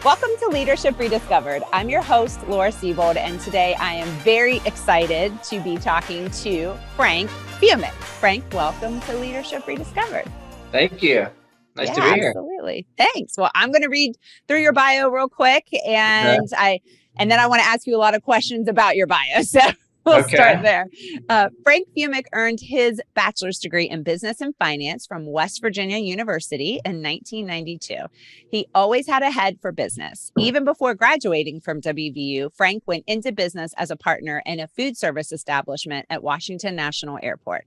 Welcome to Leadership Rediscovered. I'm your host, Laura Siebold, and today I am very excited to be talking to Frank Fumich. Frank, welcome to Leadership Rediscovered. Thank you. Nice to be here. Absolutely. Thanks. Well, I'm going to read through your bio real quick, and then I want to ask you a lot of questions about your bio. So we'll start there. Frank Fumich earned his bachelor's degree in business and finance from West Virginia University in 1992. He always had a head for business. Even before graduating from WVU, Frank went into business as a partner in a food service establishment at Washington National Airport.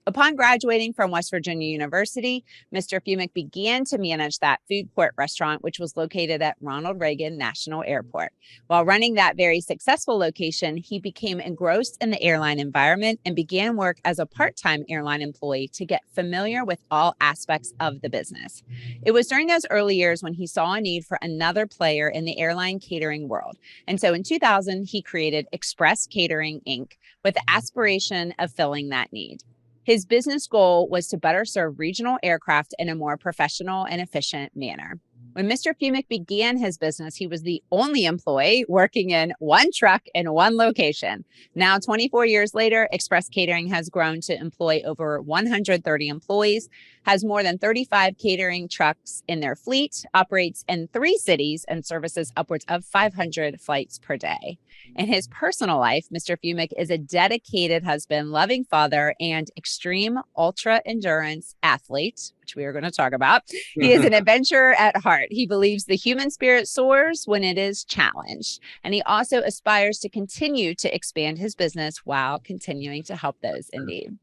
Upon graduating from West Virginia University, Mr. Fumich began to manage that food court restaurant, which was located at Ronald Reagan National Airport. While running that very successful location, he became engrossed in the airline environment and began work as a part-time airline employee to get familiar with all aspects of the business. It was during those early years when he saw a need for another player in the airline catering world. And so in 2000, he created Express Catering, Inc., with the aspiration of filling that need. His business goal was to better serve regional aircraft in a more professional and efficient manner. When Mr. Fumich began his business, he was the only employee working in one truck in one location. Now, 24 years later, Express Catering has grown to employ over 130 employees, has more than 35 catering trucks in their fleet, operates in 3 cities, and services upwards of 500 flights per day. In his personal life, Mr. Fumich is a dedicated husband, loving father, and extreme ultra endurance athlete, which we are going to talk about. He is an adventurer at heart. He believes the human spirit soars when it is challenged. And he also aspires to continue to expand his business while continuing to help those in need.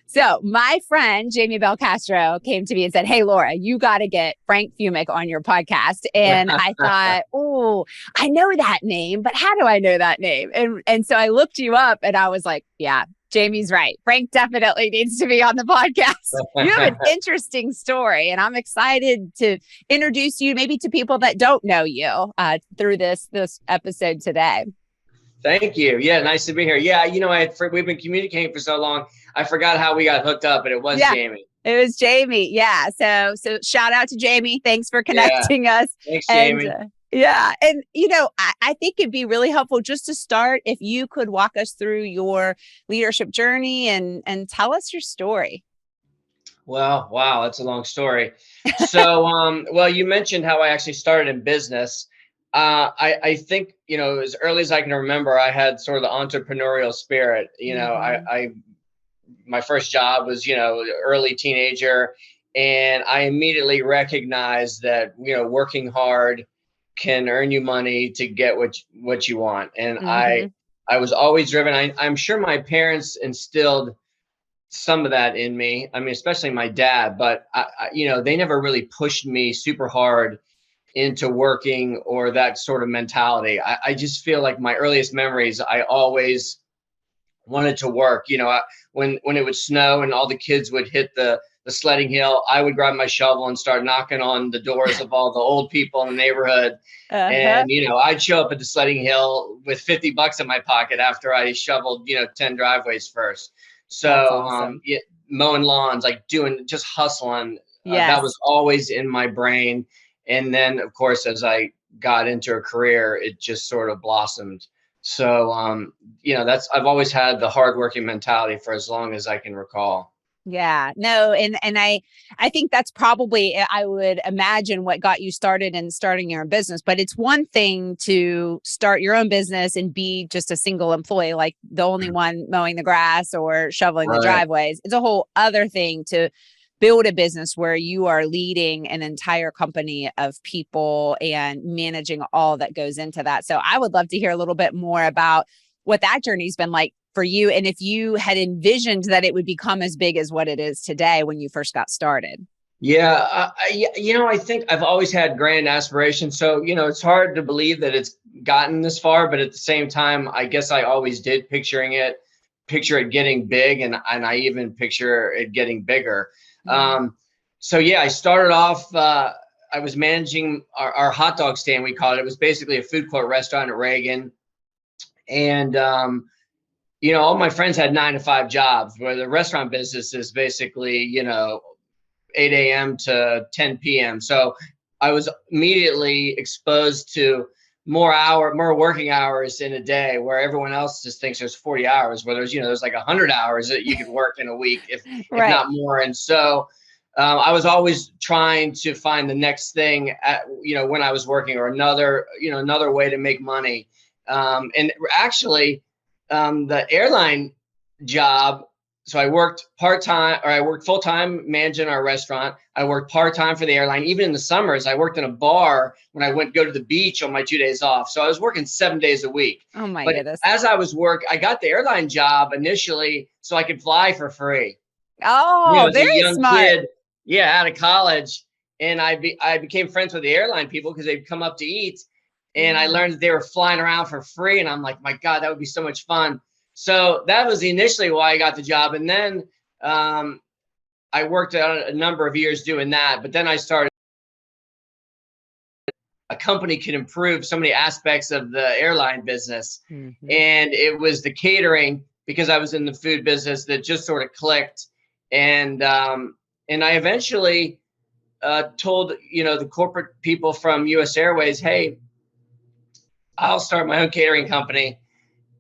So my friend, Jamie Bell Castro, came to me and said, "Hey, Laura, you got to get Frank Fumich on your podcast." And I thought, oh, I know that name, but how do I know that name? And so I looked you up and I was like, yeah, Jamie's right. Frank definitely needs to be on the podcast. You have an interesting story, and I'm excited to introduce you maybe to people that don't know you through this episode today. Thank you. Yeah, nice to be here. Yeah, we've been communicating for so long. I forgot how we got hooked up, but it was Jamie. It was Jamie. Yeah. So shout out to Jamie. Thanks for connecting us. Thanks, Jamie. And I think it'd be really helpful just to start if you could walk us through your leadership journey and tell us your story. Well, wow, that's a long story. So, you mentioned how I actually started in business. I think, as early as I can remember, I had sort of the entrepreneurial spirit. My first job was, early teenager, and I immediately recognized that, working hard can earn you money to get what you want. And I was always driven. I'm sure my parents instilled some of that in me. I mean, especially my dad, but they never really pushed me super hard into working or that sort of mentality. I just feel like my earliest memories, I always wanted to work. When it would snow and all the kids would hit the sledding hill, I would grab my shovel and start knocking on the doors of all the old people in the neighborhood. And, I'd show up at the sledding hill with $50 in my pocket after I shoveled, 10 driveways first. So, awesome. Mowing lawns, like just hustling. That was always in my brain. And then, of course, as I got into a career, it just sort of blossomed. So, I've always had the hardworking mentality for as long as I can recall. Yeah, no. And I think that's probably, I would imagine, what got you started in starting your own business. But it's one thing to start your own business and be just a single employee, like the only one mowing the grass or shoveling the driveways. It's a whole other thing to build a business where you are leading an entire company of people and managing all that goes into that. So I would love to hear a little bit more about what that journey's been like for you, and if you had envisioned that it would become as big as what it is today when you first got started. Yeah, I think I've always had grand aspirations. So, it's hard to believe that it's gotten this far, but at the same time, I guess I always did picture it getting big, and I even picture it getting bigger. I started off, I was managing our hot dog stand, we called it. It was basically a food court restaurant at Reagan. And, all my friends had 9-to-5 jobs, where the restaurant business is basically, 8 a.m. to 10 p.m. So I was immediately exposed to more working hours in a day, where everyone else just thinks there's 40 hours, where there's like 100 hours that you could work in a week, if Right. not more. And so I was always trying to find the next thing when I was working, or another way to make money. And actually, the airline job. So I worked part-time, or I worked full-time managing our restaurant. I worked part-time for the airline. Even in the summers, I worked in a bar when I went go to the beach on my 2 days off. So I was working 7 days a week. Oh my But goodness. as I got the airline job initially so I could fly for free. Oh, As a very young smart. kid, out of college. And I became friends with the airline people because they'd come up to eat. And I learned that they were flying around for free. And I'm like, my God, that would be so much fun. So that was initially why I got the job. And then I worked a number of years doing that. But then I started, a company could improve so many aspects of the airline business. Mm-hmm. And it was the catering, because I was in the food business, that just sort of clicked. And I eventually told, the corporate people from US Airways, hey, I'll start my own catering company.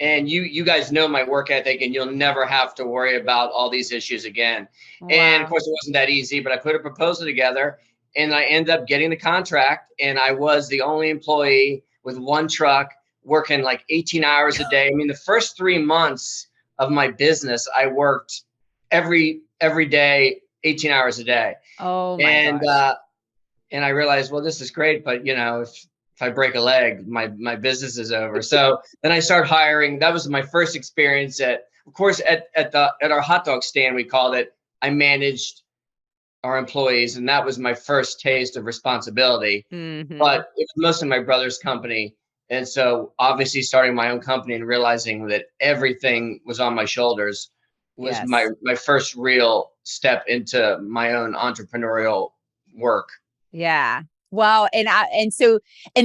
And you guys know my work ethic, and you'll never have to worry about all these issues again. Wow. And of course, it wasn't that easy, but I put a proposal together, and I ended up getting the contract. And I was the only employee with one truck, working like 18 hours a day. I mean, the first 3 months of my business, I worked every day, 18 hours a day. Oh my gosh. And I realized, well, this is great, but if I break a leg, my business is over. So then I started hiring. That was my first experience of course, at our hot dog stand, we called it. I managed our employees, and that was my first taste of responsibility. Mm-hmm. But it was mostly my brother's company. And so obviously starting my own company and realizing that everything was on my shoulders was my first real step into my own entrepreneurial work. Yeah. Well, and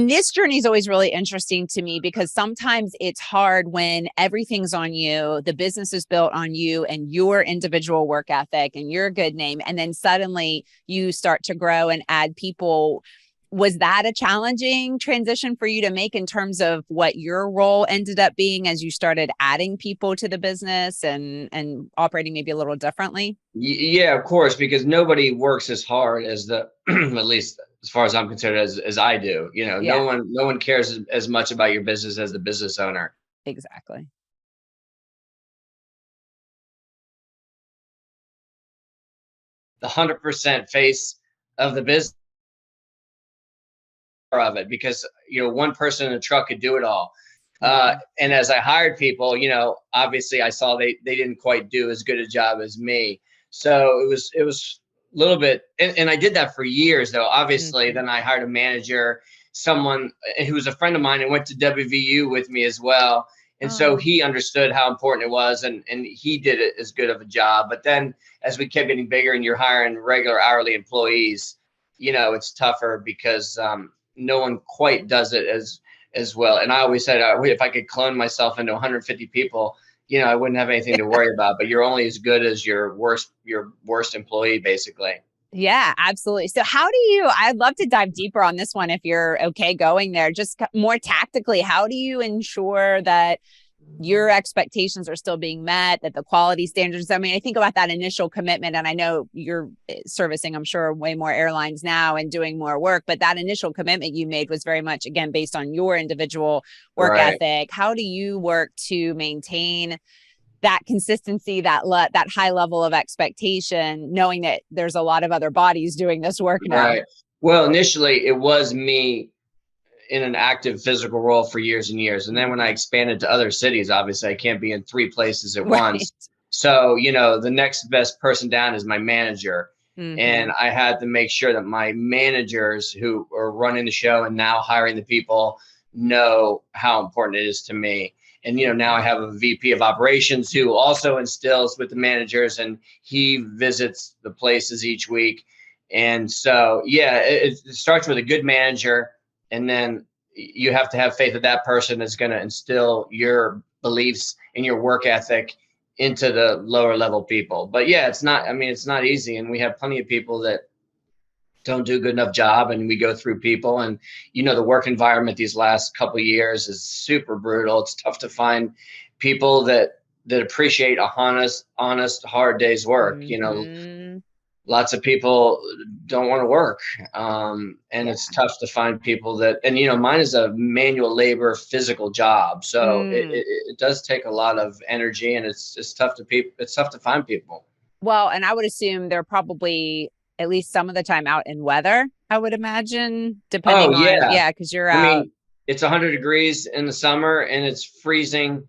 this journey is always really interesting to me, because sometimes it's hard when everything's on you, the business is built on you and your individual work ethic and your good name. And then suddenly you start to grow and add people. Was that a challenging transition for you to make in terms of what your role ended up being as you started adding people to the business and operating maybe a little differently? Yeah, of course, because nobody works as hard as at least as far as I'm concerned, as I do. Yeah. No one cares as much about your business as the business owner. Exactly. The 100% face of the business of it, because one person in a truck could do it all. And as I hired people, obviously I saw they didn't quite do as good a job as me. So it was a little bit, and I did that for years though. Obviously, then I hired a manager, someone who was a friend of mine and went to WVU with me as well. And so he understood how important it was, and he did it as good of a job. But then as we kept getting bigger and you're hiring regular hourly employees, it's tougher because no one quite does it as well. And I always said, if I could clone myself into 150 people, I wouldn't have anything to worry about. But you're only as good as your worst employee, basically. Yeah, absolutely. So I'd love to dive deeper on this one if you're okay going there, just more tactically, how do you ensure that your expectations are still being met, that the quality standards, I mean, I think about that initial commitment, and I know you're servicing, I'm sure, way more airlines now and doing more work, but that initial commitment you made was very much, again, based on your individual work ethic. How do you work to maintain that consistency, that high level of expectation, knowing that there's a lot of other bodies doing this work now? Right. Well, initially it was me in an active physical role for years and years. And then when I expanded to other cities, obviously I can't be in 3 places at once. So, the next best person down is my manager. And I had to make sure that my managers who are running the show and now hiring the people know how important it is to me. And, now I have a VP of operations who also instills with the managers, and he visits the places each week. And so, it starts with a good manager. And then you have to have faith that that person is going to instill your beliefs and your work ethic into the lower level people. But it's not easy. And we have plenty of people that don't do a good enough job, and we go through people. And the work environment these last couple of years is super brutal. It's tough to find people that appreciate a honest hard day's work. Lots of people don't want to work, and it's tough to find people that. And mine is a manual labor physical job, so it does take a lot of energy, and it's tough to find people. Well, and I would assume they're probably at least some of the time out in weather, I would imagine, depending on, because you're out. I mean, it's 100 degrees in the summer and it's freezing,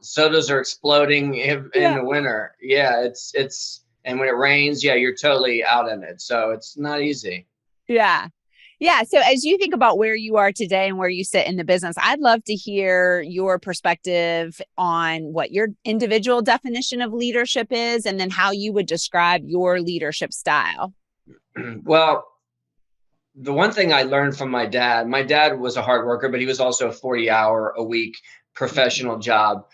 sodas are exploding in the winter. Yeah, it's, and when it rains, you're totally out in it. So it's not easy. Yeah. Yeah. So as you think about where you are today and where you sit in the business, I'd love to hear your perspective on what your individual definition of leadership is, and then how you would describe your leadership style. Well, the one thing I learned from my dad was a hard worker, but he was also a 40-hour-a-week professional job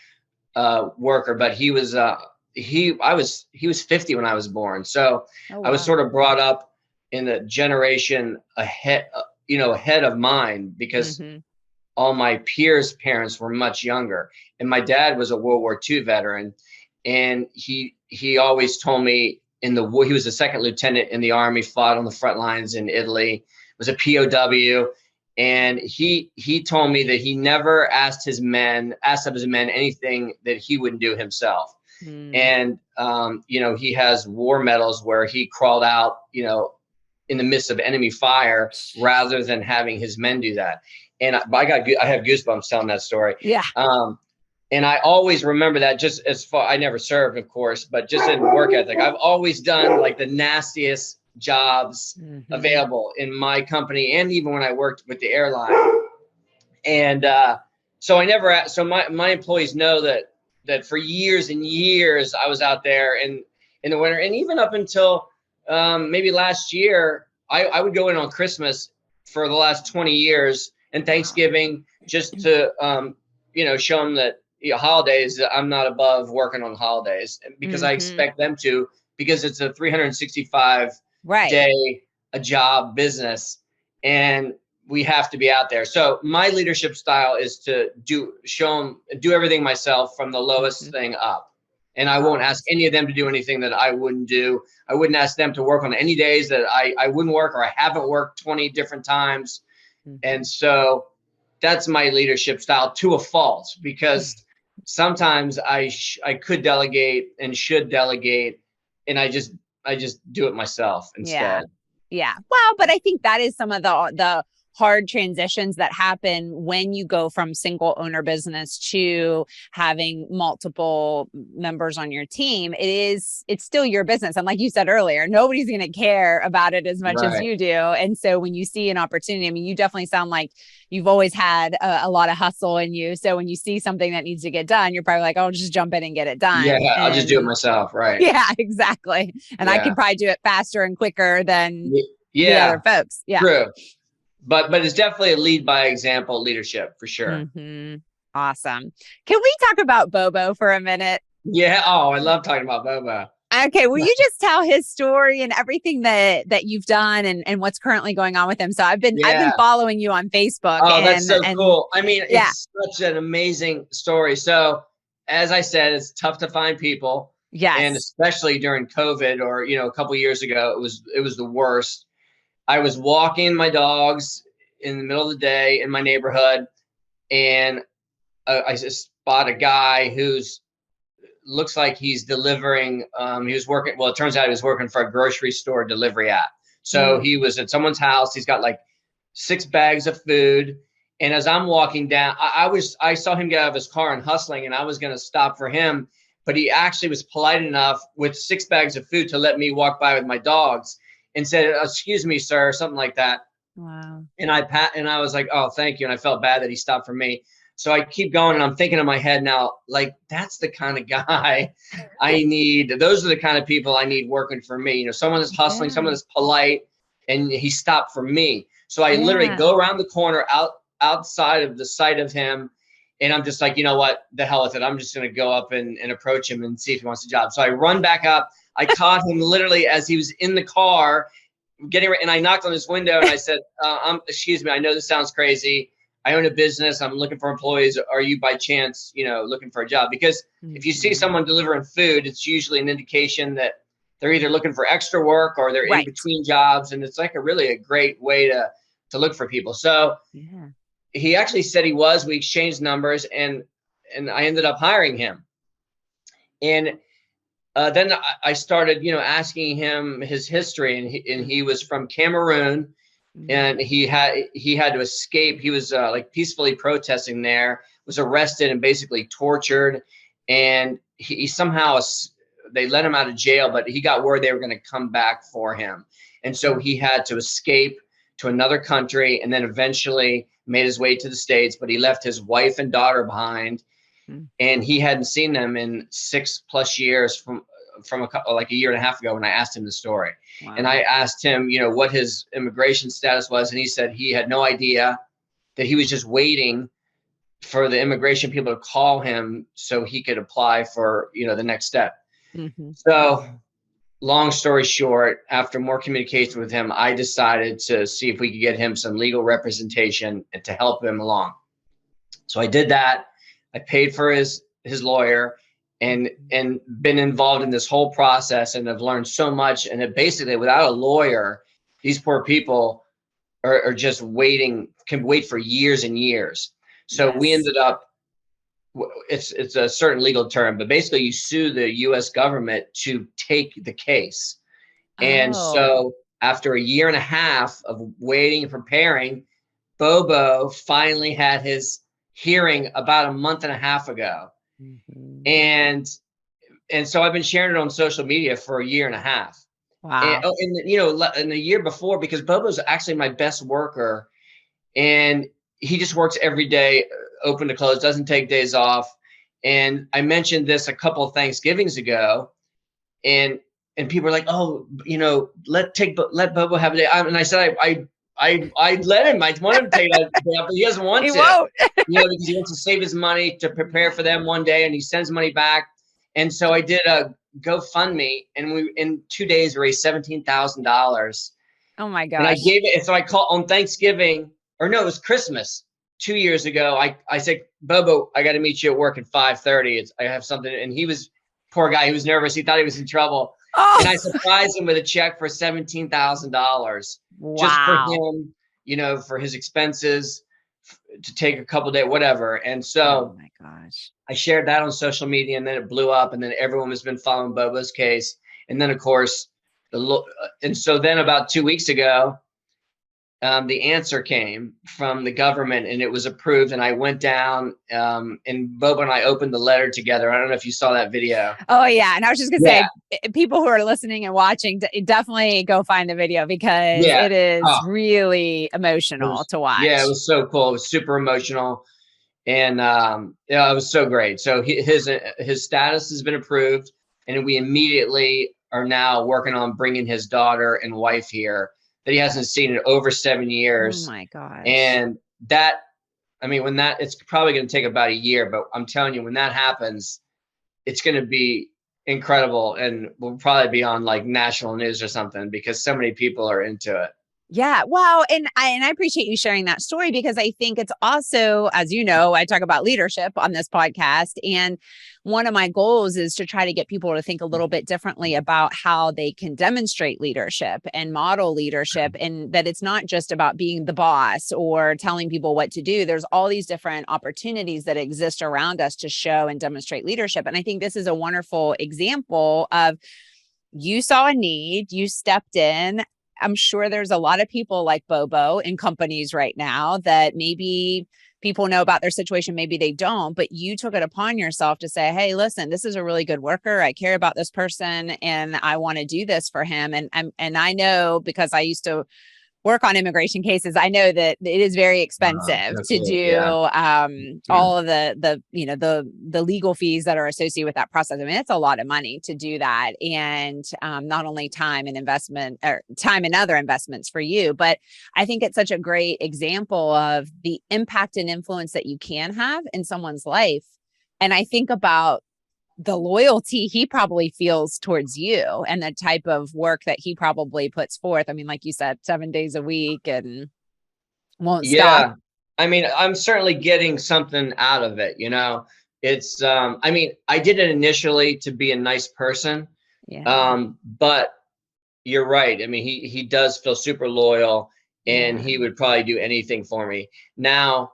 worker. But he was 50 when I was born. So I was sort of brought up in the generation ahead of mine, because all my peers' parents were much younger. And my dad was a World War II veteran. And he always told me he was a second lieutenant in the Army, fought on the front lines in Italy, was a POW. And he told me that he never asked of his men anything that he wouldn't do himself. And, he has war medals where he crawled out, in the midst of enemy fire, rather than having his men do that. And I have goosebumps telling that story. Yeah. And I always remember that, just as far, I never served, of course, but just in work ethic, I've always done like the nastiest jobs available in my company, and even when I worked with the airline. And so my employees know that for years and years I was out there in the winter, and even up until maybe last year, I would go in on Christmas for the last 20 years and Thanksgiving, just to show them that holidays, I'm not above working on holidays, because I expect them to, because it's a 365 day a job business, and we have to be out there. So my leadership style is to do everything myself from the lowest thing up. And I won't ask any of them to do anything that I wouldn't do. I wouldn't ask them to work on any days that I wouldn't work, or I haven't worked 20 different times. And so that's my leadership style, to a fault, because sometimes I could delegate and should delegate, and I just do it myself instead. Yeah. Well, but I think that is some of the hard transitions that happen when you go from single owner business to having multiple members on your team. It's still your business. And like you said earlier, nobody's going to care about it as much as you do. And so when you see an opportunity, I mean, you definitely sound like you've always had a lot of hustle in you. So when you see something that needs to get done, you're probably like, oh, just jump in and get it done. Yeah, I'll just do it myself. Right. Yeah, exactly. And I could probably do it faster and quicker than the other folks. Yeah. True. But it's definitely a lead by example leadership, for sure. Awesome. Can we talk about Bobo for a minute? Yeah. Oh, I love talking about Bobo. Okay. Will you just tell his story and everything that you've done and what's currently going on with him? So I've been following you on Facebook. Oh, that's so cool. I mean, it's such an amazing story. So as I said, it's tough to find people. Yes. And especially during COVID, or, a couple of years ago, it was the worst. I was walking my dogs in the middle of the day in my neighborhood, and I just spot a guy who's looks like he's delivering. He was working. Well, it turns out he was working for a grocery store delivery app. So he was at someone's house. He's got like 6 bags of food. And as I'm walking down, I saw him get out of his car and hustling, and I was going to stop for him, but he actually was polite enough with 6 bags of food to let me walk by with my dogs, and said, "Excuse me, sir," something like that. Wow. And I was like, "Oh, thank you." And I felt bad that he stopped for me. So I keep going, and I'm thinking in my head now, like, that's the kind of guy I need. Those are the kind of people I need working for me. Someone that's hustling, someone that's polite, and he stopped for me. So I literally go around the corner outside of the sight of him, and I'm just like, you know what, the hell with it. I'm just going to go up and approach him and see if he wants a job. So I run back up. I caught him literally as he was in the car getting ready, and I knocked on his window and I said, excuse me, I know this sounds crazy. I own a business. I'm looking for employees. Are you by chance, looking for a job? Because if you see someone delivering food, it's usually an indication that they're either looking for extra work or they're in between jobs. And it's like a great way to look for people. So he actually said he was. We exchanged numbers, and I ended up hiring him. And then I started, asking him his history, and he was from Cameroon, and he had to escape. He was peacefully protesting there, was arrested and basically tortured, and he somehow, they let him out of jail, but he got word they were going to come back for him, and so he had to escape to another country, and then eventually made his way to the States. But he left his wife and daughter behind. And he hadn't seen them in 6+ years from a year and a half ago when I asked him the story. Wow. And I asked him, what his immigration status was. And he said he had no idea, that he was just waiting for the immigration people to call him so he could apply for, the next step. So long story short, after more communication with him, I decided to see if we could get him some legal representation and to help him along. So I did that. I paid for his lawyer and been involved in this whole process, and have learned so much. And it basically, without a lawyer, these poor people are just can wait for years and years. So we ended up, it's a certain legal term, but basically you sue the US government to take the case. And so after a year and a half of waiting and preparing, Bobo finally had his hearing about a month and a half ago. And so I've been sharing it on social media for a year and a half. Wow. And in the year before, because Bobo's actually my best worker, and he just works every day, open to close, doesn't take days off. And I mentioned this a couple of Thanksgivings ago, and people are like, oh, let Bobo have a day. And I said, I let him. I want him to take that, but he doesn't want to. Won't. Because he wants to save his money to prepare for them one day, and he sends money back. And so I did a GoFundMe, and we in 2 days raised $17,000. Oh my gosh! And I gave it. And so I called on Thanksgiving, or no, it was Christmas 2 years ago. I said, Bobo, I got to meet you at work at 5:30. I have something, and he was, poor guy, he was nervous. He thought he was in trouble. And I surprised him with a check for $17,000. Wow. Just for him, for his expenses, to take a couple days, whatever. And so, oh my gosh, I shared that on social media, and then it blew up, and then everyone has been following Bobo's case. And then, of course, and so then about 2 weeks ago, the answer came from the government, and it was approved. And I went down, and Bobo and I opened the letter together. I don't know if you saw that video. Oh yeah. And I was just gonna say, people who are listening and watching, definitely go find the video, because it is really emotional to watch. Yeah, it was so cool. It was super emotional. And it was so great. So his status has been approved, and we immediately are now working on bringing his daughter and wife here, that he hasn't seen in over 7 years. Oh my gosh. And it's probably going to take about a year, but I'm telling you, when that happens, it's going to be incredible, and we'll probably be on like national news or something, because so many people are into it. Yeah. Well, and I appreciate you sharing that story, because I think it's also, as you know, I talk about leadership on this podcast. And one of my goals is to try to get people to think a little bit differently about how they can demonstrate leadership and model leadership, and that it's not just about being the boss or telling people what to do. There's all these different opportunities that exist around us to show and demonstrate leadership. And I think this is a wonderful example of, you saw a need, you stepped in. I'm sure there's a lot of people like Bobo in companies right now that maybe people know about their situation, maybe they don't, but you took it upon yourself to say, hey, listen, this is a really good worker. I care about this person, and I want to do this for him. And I know, because I used to work on immigration cases, I know that it is very expensive to do all of the legal fees that are associated with that process. I mean, it's a lot of money to do that, and not only time and investment, or time and other investments for you, but I think it's such a great example of the impact and influence that you can have in someone's life. And I think about the loyalty he probably feels towards you and the type of work that he probably puts forth. I mean, like you said, 7 days a week and won't stop. I mean, I'm certainly getting something out of it, you know. It's I mean, I did it initially to be a nice person. But you're right. I mean, he does feel super loyal, and he would probably do anything for me. Now,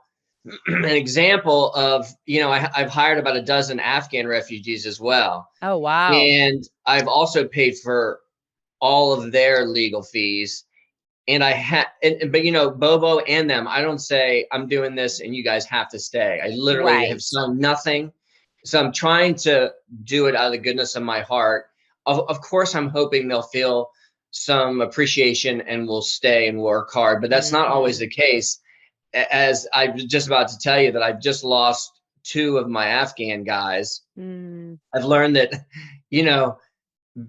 an example of, you know, I've hired about a dozen Afghan refugees as well. Oh, wow. And I've also paid for all of their legal fees. And but you know, Bobo and them, I don't say I'm doing this and you guys have to stay. I literally have signed nothing. So I'm trying to do it out of the goodness of my heart. Of course, I'm hoping they'll feel some appreciation and will stay and work hard, but that's not always the case. As I was just about to tell you that I've just lost 2 of my Afghan guys. I've learned that, you know,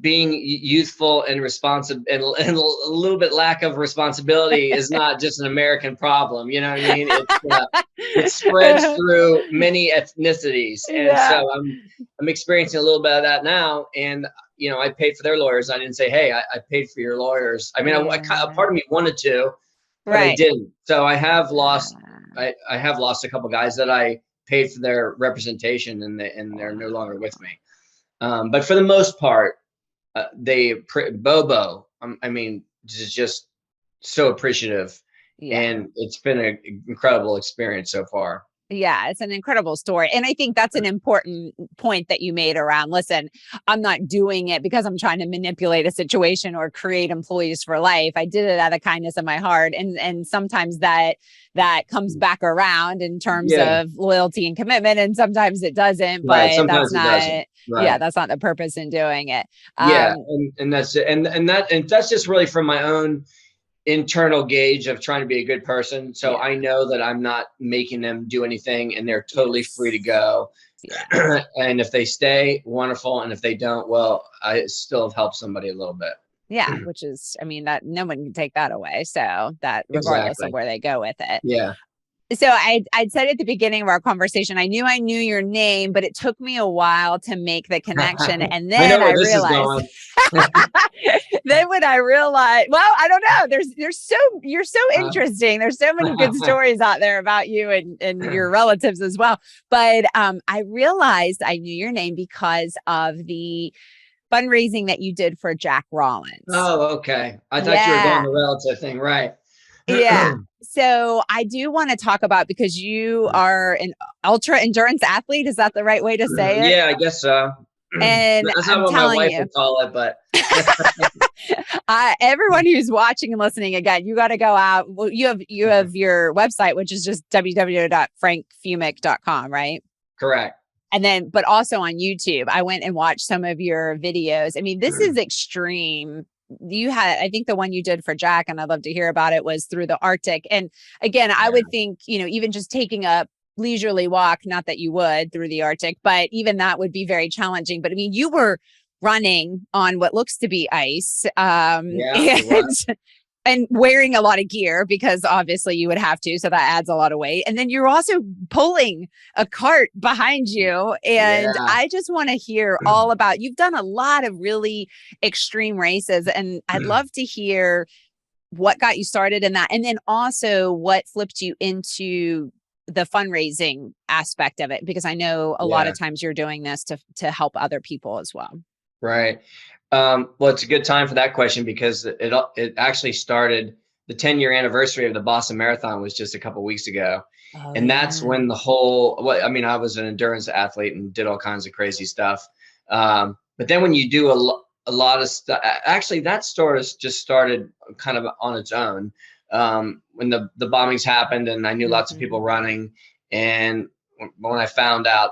being youthful and responsive and a little bit lack of responsibility is not just an American problem. You know what I mean? It spreads through many ethnicities. And so I'm experiencing a little bit of that now. And, you know, I paid for their lawyers. I didn't say, hey, I paid for your lawyers. I mean, a part of me wanted to, but I didn't. So I have lost, I have lost a couple guys that I paid for their representation, and they're no longer with me. But for the most part, Bobo, I mean, is just so appreciative, and it's been an incredible experience so far. Yeah, it's an incredible story. And I think that's an important point that you made around, listen, I'm not doing it because I'm trying to manipulate a situation or create employees for life. I did it out of kindness of my heart. And sometimes that comes back around in terms of loyalty and commitment. And sometimes it doesn't, but that's not, that's not the purpose in doing it. And that's it. And that's just really from my own internal gauge of trying to be a good person. So I know that I'm not making them do anything, and they're totally free to go. And if they stay, wonderful. And if they don't, well, I still have helped somebody a little bit. Yeah, which is, I mean, that no one can take that away. So that regardless of where they go with it. Yeah. So I'd said at the beginning of our conversation, I knew your name, but it took me a while to make the connection. And then I realized, then when I realized, well, I don't know, you're so interesting. There's so many good stories out there about you and your relatives as well. But I realized I knew your name because of the fundraising that you did for Jack Rollins. Oh, okay. I thought you were going the relative thing, right? Yeah. So I do want to talk about, because you are an ultra endurance athlete. Is that the right way to say it? Yeah, I guess so. And that's not what my wife would call it, but everyone who's watching and listening, again, you got to go out. Well, you have your website, which is just www.frankfumich.com, right? Correct. And then, but also on YouTube, I went and watched some of your videos. I mean, this is extreme. You had, I think the one you did for Jack, and I'd love to hear about it, was through the Arctic. And again, I would think, you know, even just taking a leisurely walk, not that you would through the Arctic, but even that would be very challenging. But I mean, you were running on what looks to be ice, and wearing a lot of gear, because obviously you would have to. So that adds a lot of weight. And then you're also pulling a cart behind you. And I just want to hear all about, you've done a lot of really extreme races, and I'd love to hear what got you started in that. And then also what flipped you into the fundraising aspect of it, because I know a lot of times you're doing this to help other people as well. Right. Well, it's a good time for that question, because it actually started, the 10-year anniversary of the Boston Marathon was just a couple of weeks ago. And that's when the whole, I mean, I was an endurance athlete and did all kinds of crazy stuff. But then when you do a lot of stuff, actually that story just started kind of on its own. When the bombings happened, and I knew lots of people running. And when I found out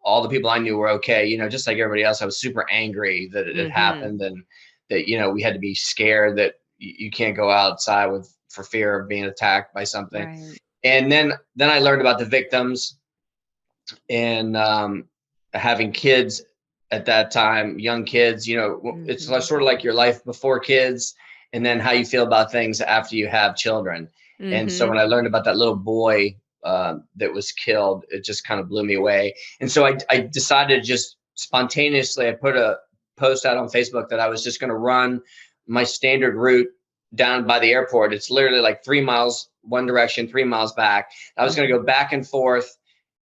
all the people I knew were okay, you know, just like everybody else, I was super angry that it had happened, and that, you know, we had to be scared that you can't go outside for fear of being attacked by something. Right. And then I learned about the victims, and having kids at that time, young kids, you know, it's sort of like your life before kids, and then how you feel about things after you have children. And so when I learned about that little boy that was killed, it just kind of blew me away. And so I decided to just spontaneously, I put a post out on Facebook that I was just going to run my standard route down by the airport. It's literally like 3 miles one direction, 3 miles back. I was going to go back and forth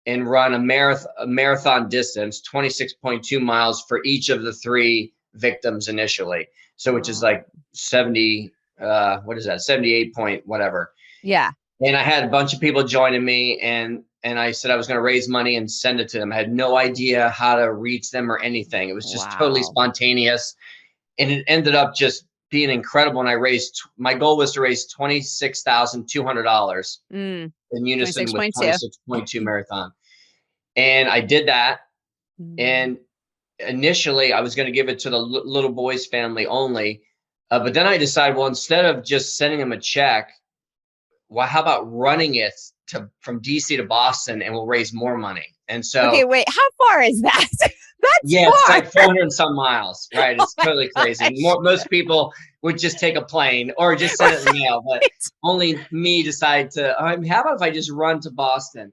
and run a marathon distance, 26.2 miles for each of the 3 victims initially. So which is like 70, what is that? 78 point whatever. Yeah. And I had a bunch of people joining me, and I said I was going to raise money and send it to them. I had no idea how to reach them or anything. It was just totally spontaneous. And it ended up just being incredible. And I raised, my goal was to raise $26,200 in unison with 26.2 marathon. And I did that. And initially I was going to give it to the little boys family only. But then I decided, well, instead of just sending them a check, well, how about running it from DC to Boston, and we'll raise more money? And so, okay, wait, how far is that? That's far. It's like 400 and some miles, right? It's totally crazy. Most people would just take a plane or just send it in the mail, but only me decided to, how about if I just run to Boston?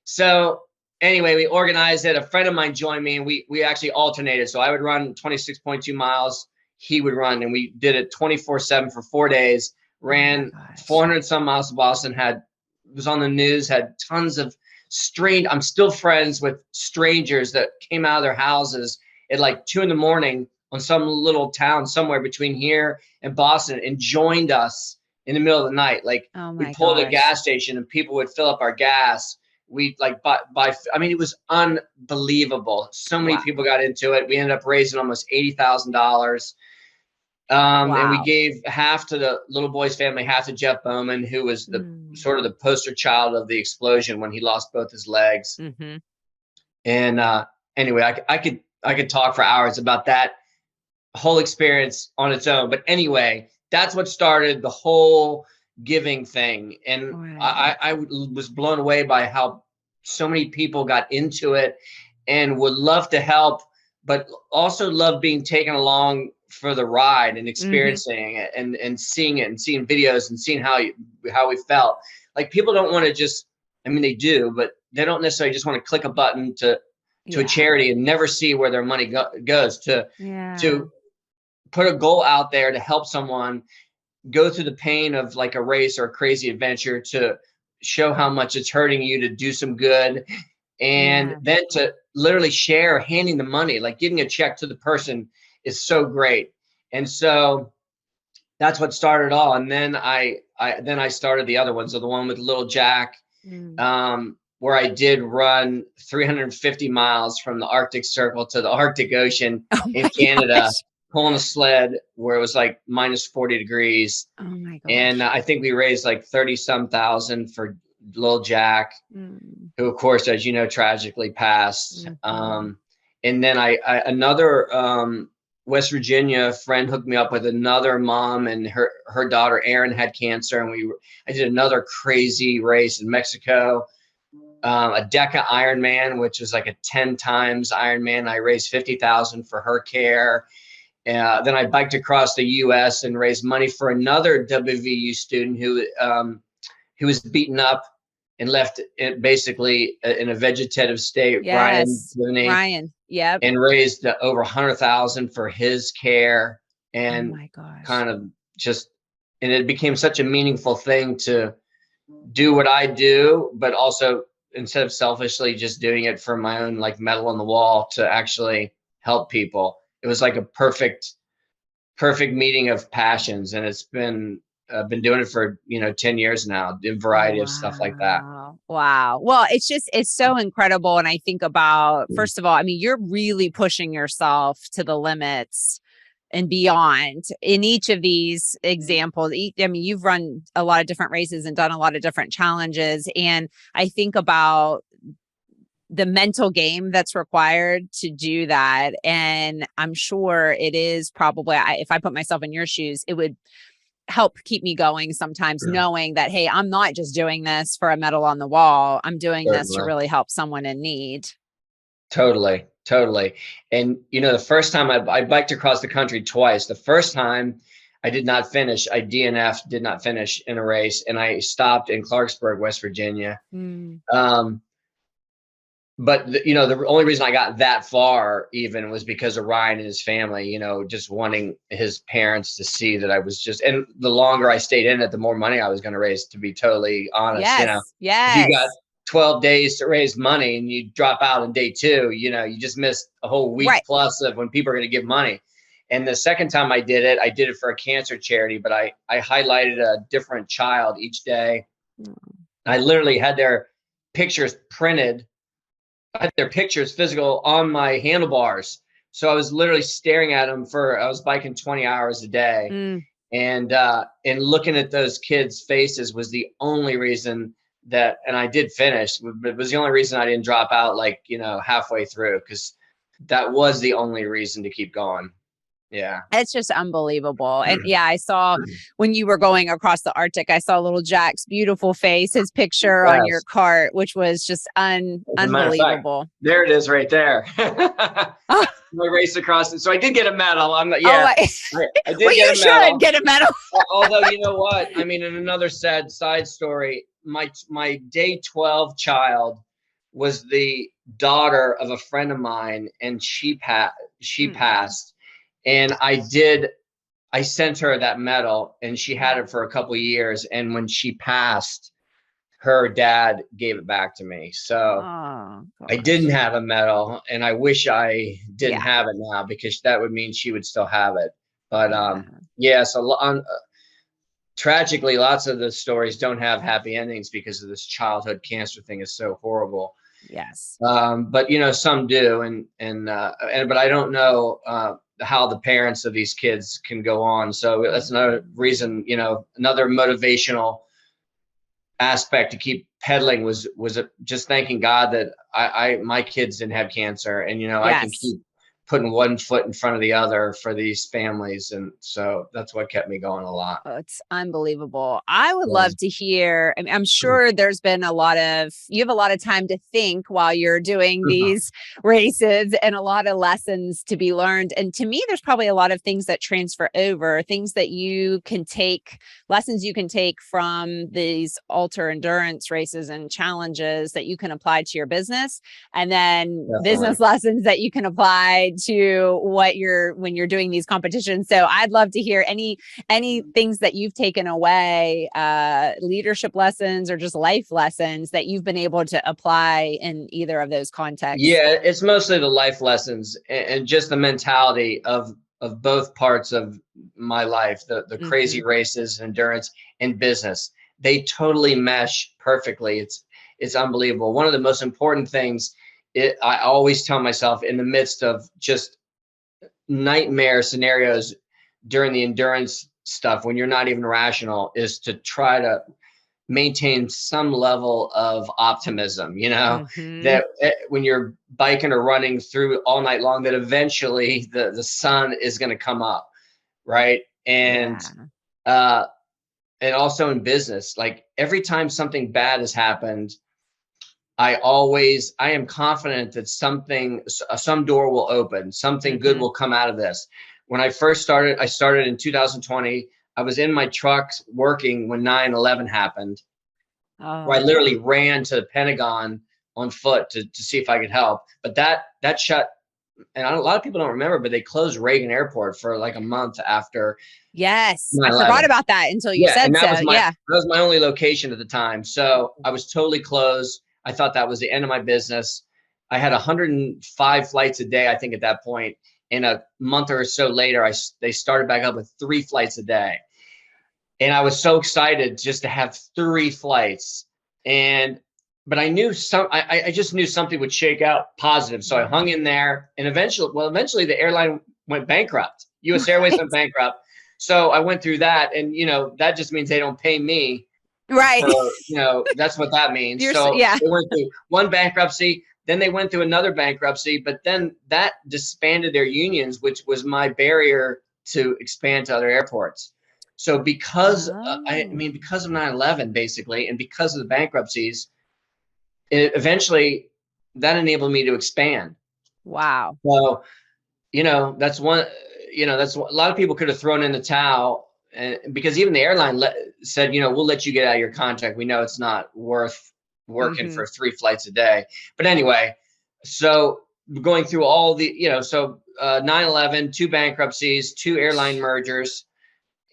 So anyway, we organized it. A friend of mine joined me, and we actually alternated. So I would run 26.2 miles. He would run, and we did it 24/7 for 4 days. Ran 400 some miles to Boston, was on the news, had tons of I'm still friends with strangers that came out of their houses at like 2 in the morning on some little town somewhere between here and Boston and joined us in the middle of the night. Like we pulled a gas station and people would fill up our gas. We like I mean, it was unbelievable. So many people got into it. We ended up raising almost $80,000. And we gave half to the little boy's family, half to Jeff Bowman, who was the sort of the poster child of the explosion when he lost both his legs. And anyway, I could talk for hours about that whole experience on its own. But anyway, that's what started the whole giving thing. And I was blown away by how so many people got into it and would love to help, but also love being taken along for the ride and experiencing it and seeing it and seeing videos and seeing how we felt. Like people don't want to just, I mean, they do, but they don't necessarily just want to click a button to a charity and never see where their money goes to put a goal out there to help someone go through the pain of like a race or a crazy adventure, to show how much it's hurting you, to do some good. And then to literally share, handing the money, like giving a check to the person is so great. And so that's what started all. And then I started the other ones. So the one with little Jack, where I did run 350 miles from the Arctic Circle to the Arctic Ocean in Canada, pulling a sled where it was like minus 40 degrees. Oh my gosh. And I think we raised like 30-some thousand for little Jack, who of course, as you know, tragically passed. And then another West Virginia friend hooked me up with another mom, and her daughter Erin had cancer, and I did another crazy race in Mexico, a DECA Ironman, which was like a 10 times Ironman. I raised $50,000 for her care. Then I biked across the U.S. and raised money for another WVU student who was beaten up and left basically in a vegetative state. Ryan. Yep. And raised over 100,000 for his care. And oh my gosh. Kind of just, and it became such a meaningful thing to do what I do, but also instead of selfishly just doing it for my own like medal on the wall, to actually help people. It was like a perfect meeting of passions. And it's been, I've been doing it for, 10 years now, in a variety of stuff like that. Wow. Well, it's so incredible. And I think about, first of all, I mean, you're really pushing yourself to the limits and beyond in each of these examples. I mean, you've run a lot of different races and done a lot of different challenges. And I think about the mental game that's required to do that. And I'm sure it is probably, if I put myself in your shoes, it would help keep me going sometimes, knowing that, hey, I'm not just doing this for a medal on the wall. I'm doing this to really help someone in need. Totally. And, the first time I biked across the country twice. The first time I did not finish, I DNF'd, did not finish in a race. And I stopped in Clarksburg, West Virginia. but the only reason I got that far even was because of Ryan and his family, just wanting his parents to see that I was just, and the longer I stayed in it, the more money I was going to raise, to be totally honest. Yes. If you got Yes. 12 days to raise money and you drop out on day 2, you just missed a whole week Right. plus of when people are going to give money. And the second time I did it for a cancer charity, but I highlighted a different child each day. I literally had their pictures printed. I had their pictures physical on my handlebars. So I was literally staring at them I was biking 20 hours a day. And looking at those kids' faces was the only reason and I did finish, but it was the only reason I didn't drop out halfway through, because that was the only reason to keep going. Yeah. It's just unbelievable. And yeah, I saw when you were going across the Arctic, I saw little Jack's beautiful face, his picture on your cart, which was just unbelievable. Fact, there it is right there. I raced across it. So I did get a medal. I did well, get you should get a medal. Although, you know what? I mean, in another sad side story, my day 12 child was the daughter of a friend of mine, and she passed. And I sent her that medal, and she had it for a couple of years. And when she passed, her dad gave it back to me. So I didn't have a medal, and I wish I didn't have it now, because that would mean she would still have it. But so tragically, lots of the stories don't have happy endings because of this childhood cancer thing is so horrible. Yes. But some do, but I don't know how the parents of these kids can go on. So that's another reason, another motivational aspect to keep pedaling was just thanking God that my kids didn't have cancer, and I can keep putting one foot in front of the other for these families. And so that's what kept me going a lot. Oh, it's unbelievable. I would love to hear, I mean, I'm sure there's been you have a lot of time to think while you're doing these races, and a lot of lessons to be learned. And to me, there's probably a lot of things that transfer over, things that you can take, lessons you can take from these ultra endurance races and challenges that you can apply to your business. And then business lessons that you can apply to when you're doing these competitions. So I'd love to hear any things that you've taken away, leadership lessons or just life lessons that you've been able to apply in either of those contexts. Yeah, it's mostly the life lessons and just the mentality of both parts of my life, the crazy races, endurance, and business. They totally mesh perfectly. It's unbelievable. One of the most important things I always tell myself in the midst of just nightmare scenarios during the endurance stuff, when you're not even rational, is to try to maintain some level of optimism, that when you're biking or running through all night long, that eventually the sun is going to come up. Right. And also in business, like every time something bad has happened, I am confident that some door will open, something good will come out of this. When I first started, I started in 2020. I was in my truck working when 9/11 happened. Where I literally ran to the Pentagon on foot to see if I could help. But that shut, and a lot of people don't remember, but they closed Reagan Airport for like a month after. Yes, 9/11. I forgot about that until you said so. That was my only location at the time. So I was totally closed. I thought that was the end of my business. I had 105 flights a day, I think, at that point. And a month or so later, they started back up with 3 flights a day. And I was so excited just to have 3 flights. But I knew I just knew something would shake out positive. So I hung in there, and eventually the airline went bankrupt. US Airways went bankrupt. So I went through that, and that just means they don't pay me. Right. So, that's what that means. They went through one bankruptcy, then they went through another bankruptcy, but then that disbanded their unions, which was my barrier to expand to other airports. So because of 9/11, basically, and because of the bankruptcies, eventually that enabled me to expand. Wow. So, that's one, that's a lot of people could have thrown in the towel. And because even the airline said, we'll let you get out of your contract. We know it's not worth working for 3 flights a day. But anyway, So going through all the, 9/11, two bankruptcies, two airline mergers,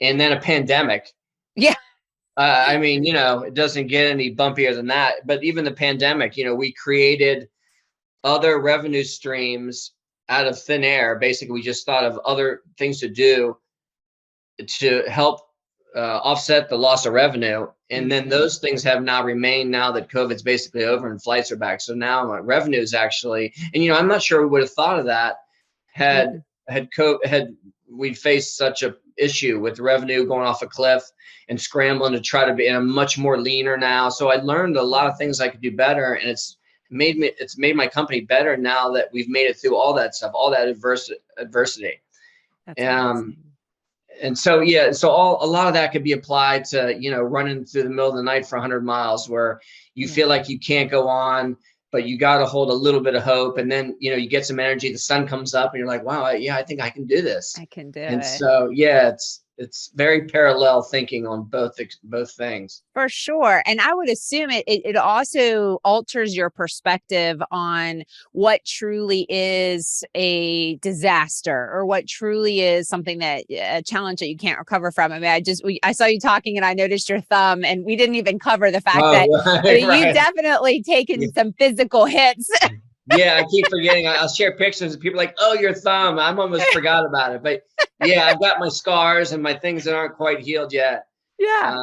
and then a pandemic. Yeah. I mean, it doesn't get any bumpier than that. But even the pandemic, we created other revenue streams out of thin air. Basically, we just thought of other things to do to help offset the loss of revenue. And then those things have now remained now that COVID's basically over and flights are back. So now my revenue is actually, and I'm not sure we would have thought of that had we faced such a issue with revenue going off a cliff and scrambling to try to be, and I'm much more leaner now. So I learned a lot of things I could do better, and it's made my company better now that we've made it through all that stuff, all that adversity. That's amazing. And so, yeah, so a lot of that could be applied to, running through the middle of the night for 100 miles where you feel like you can't go on, but you got to hold a little bit of hope. And then, you get some energy, the sun comes up and you're like, wow, I think I can do this. I can do and it. So, yeah, it's very parallel thinking on both things. For sure. And I would assume it also alters your perspective on what truly is a disaster or what truly is something a challenge that you can't recover from. I mean, I saw you talking and I noticed your thumb, and we didn't even cover the fact that you've definitely taken some physical hits. Yeah, I keep forgetting. I'll share pictures and people are like, oh, your thumb. I'm almost forgot about it. But yeah, I've got my scars and my things that aren't quite healed yet. Yeah.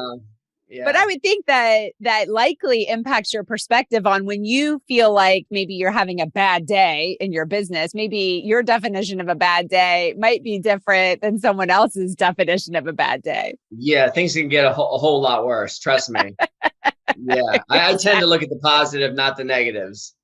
Yeah. But I would think that likely impacts your perspective on when you feel like maybe you're having a bad day in your business. Maybe your definition of a bad day might be different than someone else's definition of a bad day. Yeah, things can get a whole lot worse. Trust me. Yeah, I tend to look at the positive, not the negatives.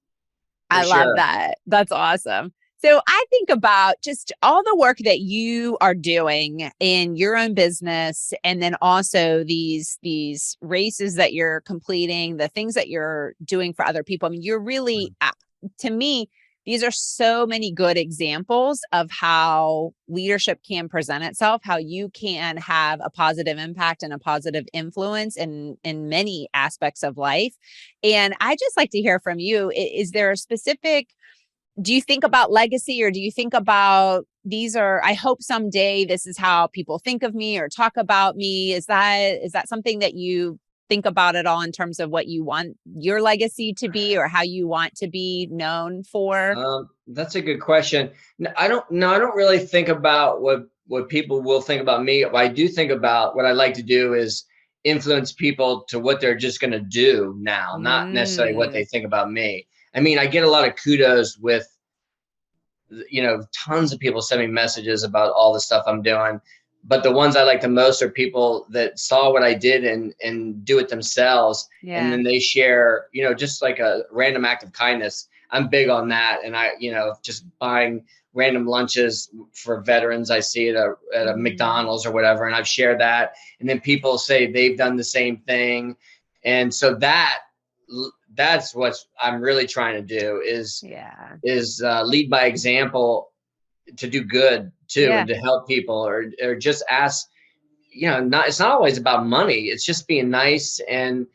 I love that. That's awesome. So I think about just all the work that you are doing in your own business, and then also these races that you're completing, the things that you're doing for other people. I mean, you're really, to me, these are so many good examples of how leadership can present itself, how you can have a positive impact and a positive influence in many aspects of life. And I just like to hear from you. Is there a specific, do you think about legacy, or do you think about I hope someday this is how people think of me or talk about me? Is that something that you think about at all in terms of what you want your legacy to be or how you want to be known for? That's a good question. I don't really think about what people will think about me. I do think about what I like to do is influence people to what they're just going to do now, not necessarily what they think about me. I mean, I get a lot of kudos with, tons of people send me messages about all the stuff I'm doing. But the ones I like the most are people that saw what I did and do it themselves. Yeah. And then they share, just like a random act of kindness. I'm big on that. And I, just buying random lunches for veterans I see at a McDonald's or whatever. And I've shared that. And then people say they've done the same thing. And so that's what I'm really trying to do is lead by example, to do good too, and to help people or just ask, it's not always about money. It's just being nice. And,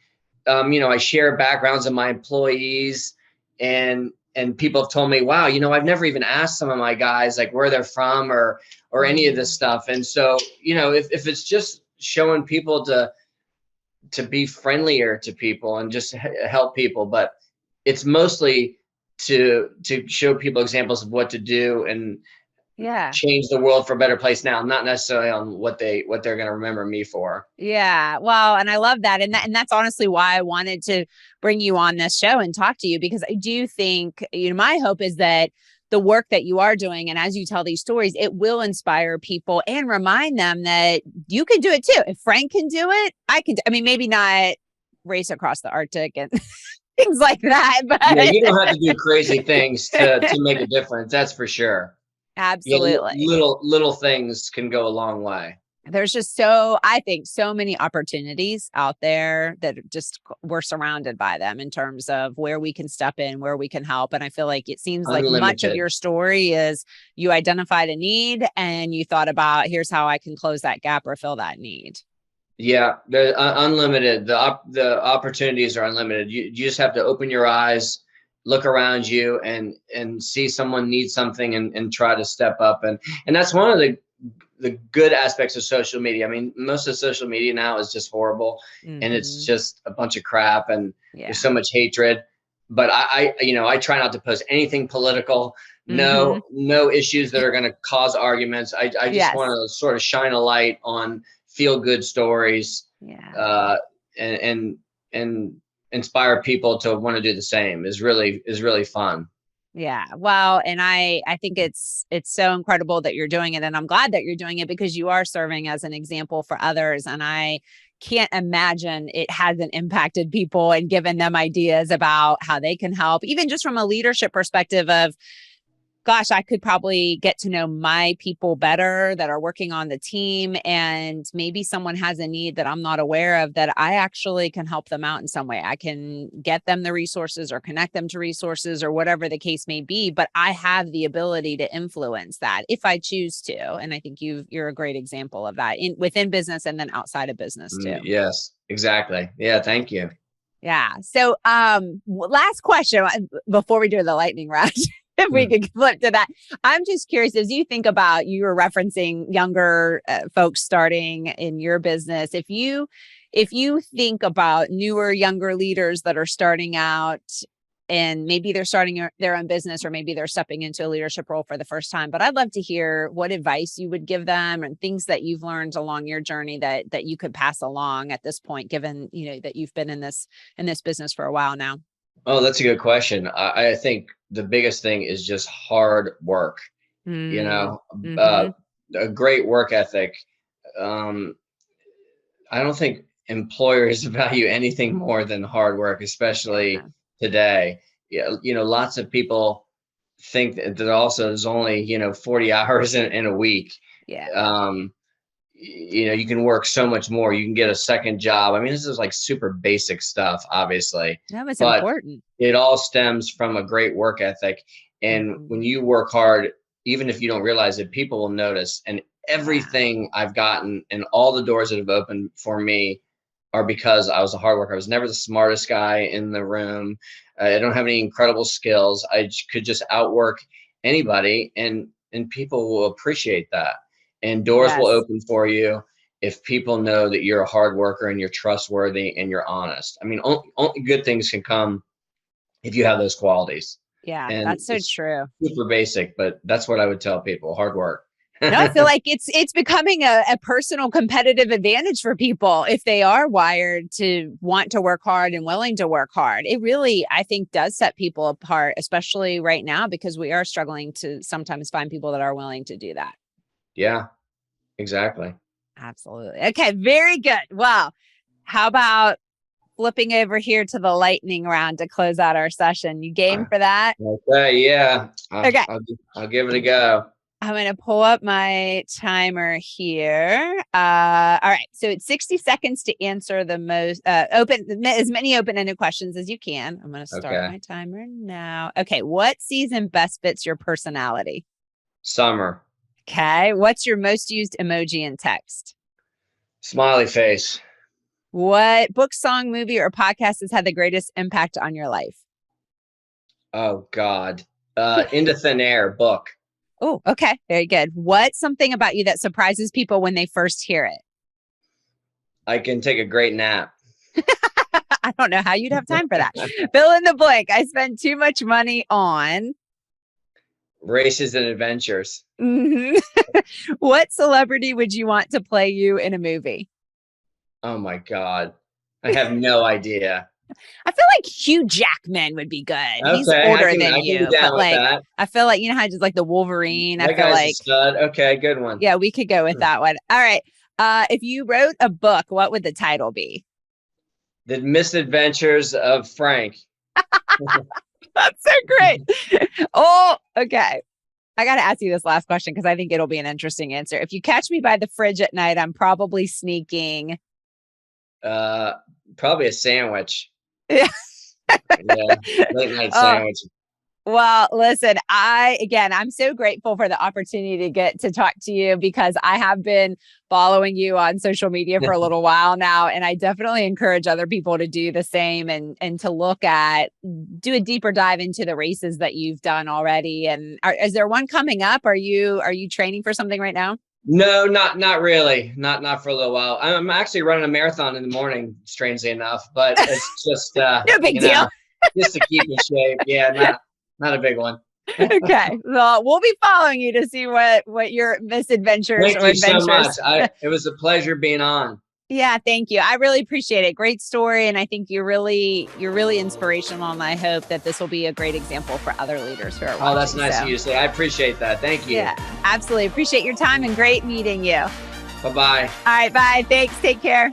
I share backgrounds of my employees and people have told me, wow, I've never even asked some of my guys, like where they're from or any of this stuff. And so, if it's just showing people to be friendlier to people and just help people, but it's mostly to show people examples of what to do and change the world for a better place now, not necessarily on what they're going to remember me for. Yeah. Well, and I love that. And that's honestly why I wanted to bring you on this show and talk to you, because I do think, my hope is that the work that you are doing, and as you tell these stories, it will inspire people and remind them that you can do it too. If Frank can do it, I can. I mean, maybe not race across the Arctic and things like that, but you don't have to do crazy things to make a difference. That's for sure. Absolutely. Little things can go a long way. There's just I think so many opportunities out there that just we're surrounded by them in terms of where we can step in, where we can help. And I feel like it seems like much of your story is you identified a need and you thought about, here's how I can close that gap or fill that need. Yeah, they're unlimited. The opportunities are unlimited. You just have to open your eyes look around you and see someone need something and try to step up. And that's one of the good aspects of social media. I mean, most of social media now is just horrible, and it's just a bunch of crap, and there's so much hatred. But I try not to post anything political, no issues that are going to cause arguments. I just want to sort of shine a light on feel good stories, and inspire people to want to do the same is really fun. Yeah. Well, and I think it's so incredible that you're doing it. And I'm glad that you're doing it because you are serving as an example for others. And I can't imagine it hasn't impacted people and given them ideas about how they can help, even just from a leadership perspective of, gosh, I could probably get to know my people better that are working on the team. And maybe someone has a need that I'm not aware of that I actually can help them out in some way. I can get them the resources or connect them to resources or whatever the case may be. But I have the ability to influence that if I choose to. And I think you're a great example of that within business and then outside of business too. Yes, exactly. Yeah. Thank you. Yeah. So last question before we do the lightning round. If we could flip to that. I'm just curious, as you think about, you were referencing younger folks starting in your business. If you think about newer, younger leaders that are starting out and maybe they're starting their own business or maybe they're stepping into a leadership role for the first time, but I'd love to hear what advice you would give them and things that you've learned along your journey that you could pass along at this point, given, that you've been in this business for a while now. Oh, that's a good question. I think the biggest thing is just hard work, a great work ethic. I don't think employers value anything more than hard work, especially today. Lots of people think that also there's only, 40 hours in a week. Yeah. You can work so much more. You can get a second job. I mean, this is like super basic stuff, obviously. That was but important. It all stems from a great work ethic. And when you work hard, even if you don't realize it, people will notice. And everything I've gotten and all the doors that have opened for me are because I was a hard worker. I was never the smartest guy in the room. I don't have any incredible skills. I could just outwork anybody, and people will appreciate that. And doors will open for you if people know that you're a hard worker and you're trustworthy and you're honest. I mean, only good things can come if you have those qualities. Yeah, and that's so true. Super basic, but that's what I would tell people: hard work. No, I feel like it's becoming a personal competitive advantage for people if they are wired to want to work hard and willing to work hard. It really, I think, does set people apart, especially right now, because we are struggling to sometimes find people that are willing to do that. Yeah, exactly. Absolutely. Okay, very good. Well, how about flipping over here to the lightning round to close out our session? You game for that? Okay, yeah. Okay. I'll give it a go. I'm going to pull up my timer here. All right. So it's 60 seconds to answer the most as many open-ended questions as you can. I'm going to start my timer now. Okay. What season best fits your personality? Summer. Okay. What's your most used emoji in text? Smiley face. What book, song, movie, or podcast has had the greatest impact on your life? Oh, God. Into Thin Air book. Oh, okay. Very good. What's something about you that surprises people when they first hear it? I can take a great nap. I don't know how you'd have time for that. Fill in the blank. I spend too much money on races and adventures. What celebrity would you want to play you in a movie? Oh my God. I have no idea. I feel like Hugh Jackman would be good. Okay, he's older than you, but like that. I feel like how just like the Wolverine. That I feel like stud. Okay, good one. Yeah, we could go with that one. All right. If you wrote a book, what would the title be? The Misadventures of Frank. That's so great. Oh, okay. I got to ask you this last question because I think it'll be an interesting answer. If you catch me by the fridge at night, I'm probably sneaking. Probably a sandwich. Yeah. Yeah. Late night sandwich. Well, listen, I'm so grateful for the opportunity to get to talk to you, because I have been following you on social media for a little while now. And I definitely encourage other people to do the same, and to do a deeper dive into the races that you've done already. And is there one coming up? Are you training for something right now? No, not really. Not for a little while. I'm actually running a marathon in the morning, strangely enough, but it's just No big deal. just to keep in shape. Yeah, not a big one. Okay. Well, we'll be following you to see what your misadventures Thank or you so adventures. much. It was a pleasure being on. Yeah, thank you. I really appreciate it. Great story. And I think you're really inspirational. And I hope that this will be a great example for other leaders who are watching. Oh, that's nice of you to say. I appreciate that. Thank you. Yeah, absolutely. Appreciate your time and great meeting you. Bye-bye. All right. Bye. Thanks. Take care.